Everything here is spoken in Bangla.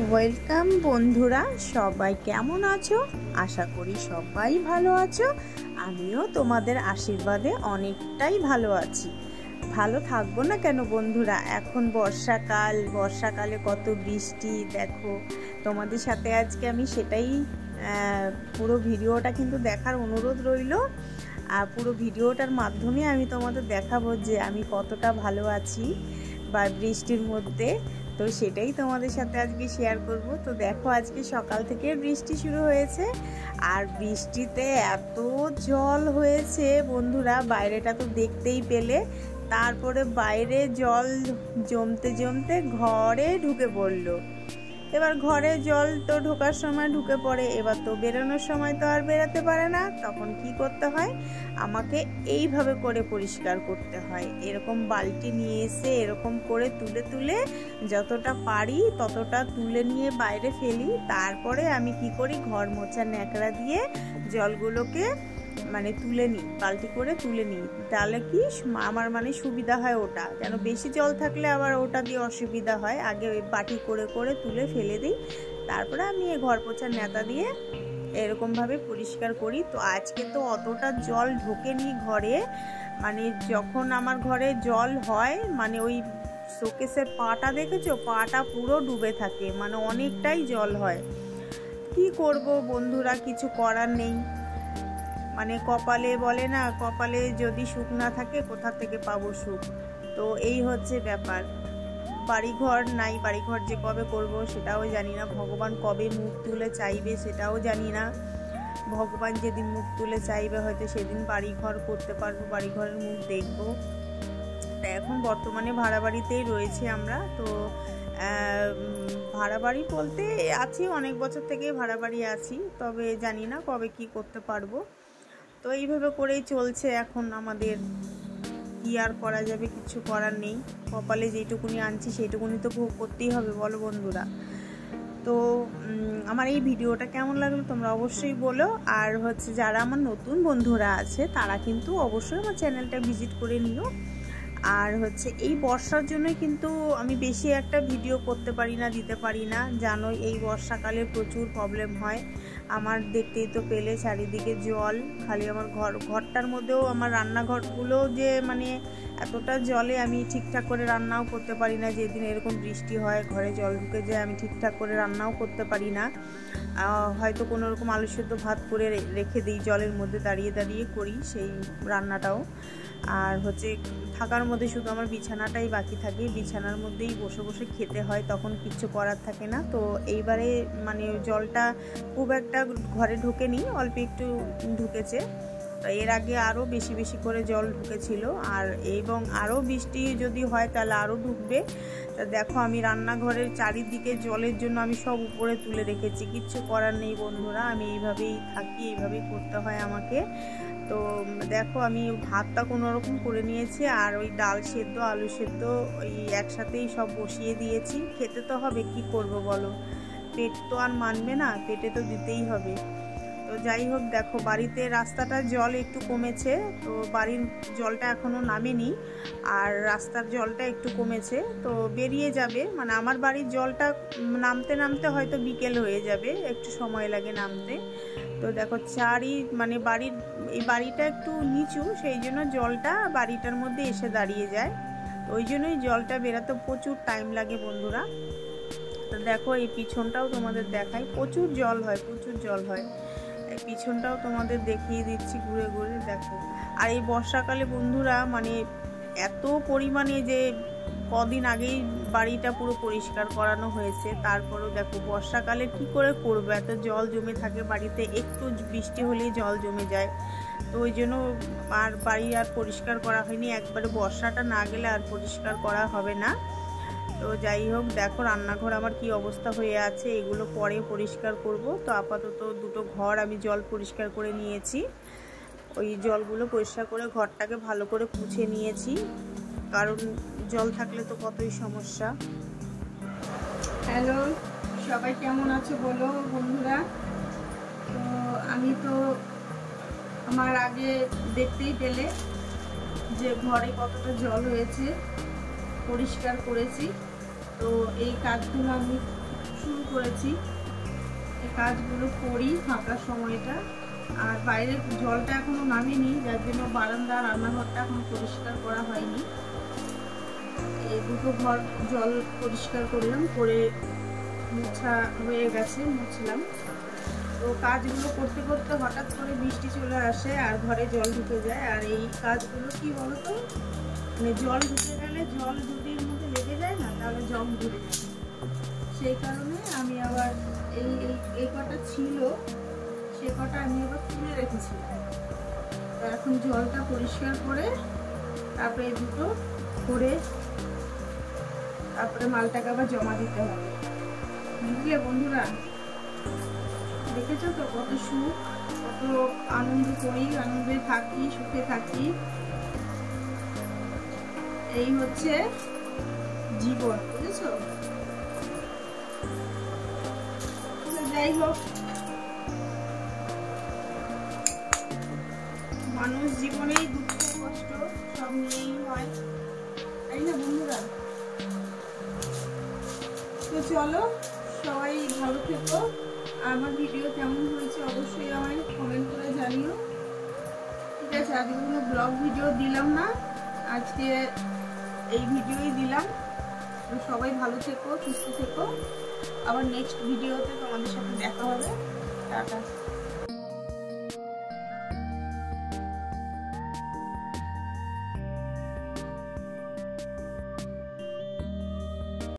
ওয়েলকাম বন্ধুরা, সবাই কেমন আছো? আশা করি সবাই ভালো আছো। আমিও তোমাদের আশীর্বাদে অনেকটাই ভালো আছি। ভালো থাকবো না কেন বন্ধুরা? এখন বর্ষাকালে কত বৃষ্টি দেখো। তোমাদের সাথে আজকে আমি সেটাই পুরো ভিডিওটা কিন্তু দেখার অনুরোধ রইল। আর পুরো ভিডিওটার মাধ্যমে আমি তোমাদের দেখাবো যে আমি কতটা ভালো আছি বা বৃষ্টির মধ্যে। তো সেটাই তোমাদের সাথে আজকে শেয়ার করব। তো দেখো, আজকে সকাল থেকে বৃষ্টি শুরু হয়েছে আর বৃষ্টিতে এত জল হয়েছে বন্ধুরা, বাইরেটা তো দেখতেই পেলে। তারপরে বাইরে জল জমতে জমতে ঘরে ঢুকে পড়লো। এবার ঘরে জল তো ঢোকার সময় ঢুকে পড়ে, এবার তো বেরোনোর সময় তো আর বেরোতে পারে না। তখন কি করতে হয়, আমাকে এইভাবে করে পরিষ্কার করতে হয়। এরকম বালতি নিয়ে এসে এরকম করে তুলে তুলে যতটা পারি ততটা তুলে নিয়ে বাইরে ফেলি। তারপরে আমি কি করি, ঘর মোছা ন্যাকড়া দিয়ে জলগুলোকে তুলে নিই, বালতি করে তুলে নিই। তাহলে কি আমার সুবিধা হয় ওটা, যেন বেশি জল থাকলে আবার ওটা দিয়ে অসুবিধা হয়। আগে ওই বাটি করে করে তুলে ফেলে দিই, তারপরে আমি ঘর পোছার নেতা দিয়ে এরকমভাবে পরিষ্কার করি। তো আজকে তো অতটা জল ঢোকেনি ঘরে, যখন আমার ঘরে জল হয় ওই শোকেসের পাটা দেখেছো, পাটা পুরো ডুবে থাকে, অনেকটাই জল হয়। কি করব বন্ধুরা, কিছু করার নেই। কপালে বলে না, কপালে যদি সুখ না থাকে কোথা থেকে পাবো সুখ। তো এই হচ্ছে ব্যাপার। বাড়িঘর নাই, বাড়িঘর যে কবে করব সেটাও জানি না। ভগবান কবে মুখ তুলে চাইবে সেটাও জানি না। ভগবান যেদিন মুখ তুলে চাইবে হয়তো সেদিন বাড়িঘর করতে পারবো, বাড়িঘরের মুখ দেখবো। তা এখন বর্তমানে ভাড়া বাড়িতেই রয়েছে আমরা। তো ভাড়া বাড়ি বলতে আছি, অনেক বছর থেকে ভাড়া বাড়ি আছি, তবে জানি না কবে কি করতে পারবো। তো এইভাবে করেই চলছে এখন আমাদের। কি আর করা যাবে, কিছু করার নেই। কপালে যেটুকুনি আনছি সেইটুকুনি তো ভোগ করতেই হবে, বলো বন্ধুরা। তো আমার এই ভিডিওটা কেমন লাগলো তোমরা অবশ্যই বলো। আর যারা আমার নতুন বন্ধুরা আছে তারা কিন্তু অবশ্যই আমার চ্যানেলটা ভিজিট করে নিও। আর এই বর্ষার জন্য কিন্তু আমি বেশি একটা ভিডিও করতে পারি না, দিতে পারি না। জানোই এই বর্ষাকালে প্রচুর প্রবলেম হয় আমার। দেখতেই তো পেলে চারিদিকে জল। খালি আমার ঘরটার মধ্যেও, আমার রান্নাঘরগুলো যে এতটা জলে আমি ঠিকঠাক করে রান্নাও করতে পারি না। যেদিন এরকম বৃষ্টি হয় ঘরে জল ঢুকে যায়, আমি ঠিকঠাক করে রান্নাও করতে পারি না। হয়তো কোনো রকম আলু সেদ্ধ ভাত করে রেখে দিই, জলের মধ্যে দাঁড়িয়ে দাঁড়িয়ে করি সেই রান্নাটাও। আর থাকার মধ্যে শুধু আমার বিছানাটাই বাকি থাকে, বিছানার মধ্যেই বসে বসে খেতে হয়, তখন কিচ্ছু করার থাকে না। তো এইবারে জলটা খুব একটা ঘরে ঢোকেনি, অল্প একটু ঢুকেছে। তো এর আগে আরও বেশি বেশি করে জল ঢুকেছিল, এবং আরও বৃষ্টি যদি হয় তাহলে আরও ঢুকবে। তা দেখো, আমি রান্নাঘরের চারিদিকে জলের জন্য আমি সব উপরে তুলে রেখেছি। কিচ্ছু করার নেই বন্ধুরা, আমি এইভাবেই থাকি, এইভাবেই করতে হয় আমাকে। তো দেখো, আমি ভাতটা কোনো রকম করে নিয়েছি, আর ওই ডাল সেদ্ধ আলু সেদ্ধ ওই একসাথেই সব বসিয়ে দিয়েছি। খেতে তো হবে, কি করব বলো, পেট তো আর মানবে না, পেটে তো দিতেই হবে। তো যাই হোক, দেখো বাড়িতে রাস্তাটা জল একটু কমেছে, তো বাড়ির জলটা এখনো নামেনি, আর রাস্তার জলটা একটু কমেছে। তো বেরিয়ে যাবে, আমার বাড়ির জলটা নামতে নামতে হয়তো বিকেল হয়ে যাবে, একটু সময় লাগে নামতে। তো দেখো বাড়ির এই বাড়িটা একটু নিচু, সেই জন্য জলটা বাড়িটার মধ্যে এসে দাঁড়িয়ে যায়। তো ওই জন্যই জলটা বেরাতে প্রচুর টাইম লাগে বন্ধুরা। তো দেখো, এই পিছনটাও তোমাদের দেখাই, প্রচুর জল হয়, প্রচুর জল হয়। এই পিছনটাও তোমাদের দেখিয়ে দিচ্ছি ঘুরে ঘুরে, দেখো। আর এই বর্ষাকালে বন্ধুরা এত পরিমাণে, যে কদিন আগেই বাড়িটা পুরো পরিষ্কার করানো হয়েছে, তারপরেও দেখো বর্ষাকালে কি করে করবো, এত জল জমে থাকে বাড়িতে, একটু বৃষ্টি হলেই জল জমে যায়। তো ওই জন্য আর বাড়ি আর পরিষ্কার করা হয়নি, একবারে বর্ষাটা না গেলে আর পরিষ্কার করা হবে না। তো যাই হোক, দেখো রান্নাঘর আমার কি অবস্থা হয়ে আছে, এগুলো পরে পরিষ্কার করব। তো আপাতত দুটো ঘর আমি জল পরিষ্কার করে নিয়েছি, ওই জলগুলো পরিষ্কার করে ঘরটাকে ভালো করে মুছে নিয়েছি, কারণ জল থাকলে তো কতই সমস্যা। হ্যালো, সবাই কেমন আছো বলো বন্ধুরা। তো আমি তো আমার আগে দেখতেই পেলে যে ঘরে কতটা জল হয়েছে, পরিষ্কার করেছি। তো এই কাজগুলো আমি শুরু করেছি, এই কাজগুলো করি ফাঁকা সময়টা। আর বাইরের জলটা এখনো নামেনি, যার জন্য বারান্দা রান্নাঘরটা এখন পরিষ্কার করা হয়নি। এই দুটো ঘর জল পরিষ্কার করলাম, করে মোছা হয়ে গেছে, মুছলাম। তো কাজগুলো করতে করতে হঠাৎ করে বৃষ্টি চলে আসে আর ঘরে জল ঢুকে যায়। আর এই কাজগুলো কি বলতো, মানে জল ঢুকে গেলে জল দুটির মধ্যে লেগে যায় না, তাহলে জং ধরে যায়। সেই কারণে আমি আবার এই কটা ছিল, সে কটা আমি আবার তুলে রেখেছিলাম। তো এখন জলটা পরিষ্কার করে তারপরে দুটো করে তারপরে মালটাকে আবার জমা দিতে হবে, বুঝলে বন্ধুরা? দেখেছো তো কত সুখ, কত আনন্দ করি, আনন্দে থাকি, সুখে থাকি। এই হচ্ছে জীবন, বুঝেছো? যাই হোক, মানুষ জীবনেই দুঃখ কষ্ট সব নিয়েই হয়, তাই না বন্ধুরা? তো চলো, সবাই ভালো থেকো। আমার ভিডিও কেমন হয়েছে অবশ্যই আমায় কমেন্ট করে জানিও, ঠিক আছে? আজকে কোনো ব্লগ ভিডিও দিলাম না, আজকে এই ভিডিওই দিলাম। তো সবাই ভালো থেকো, সুস্থ থেকো। আবার নেক্সট ভিডিওতে তোমাদের সাথে দেখা হবে। টাটা।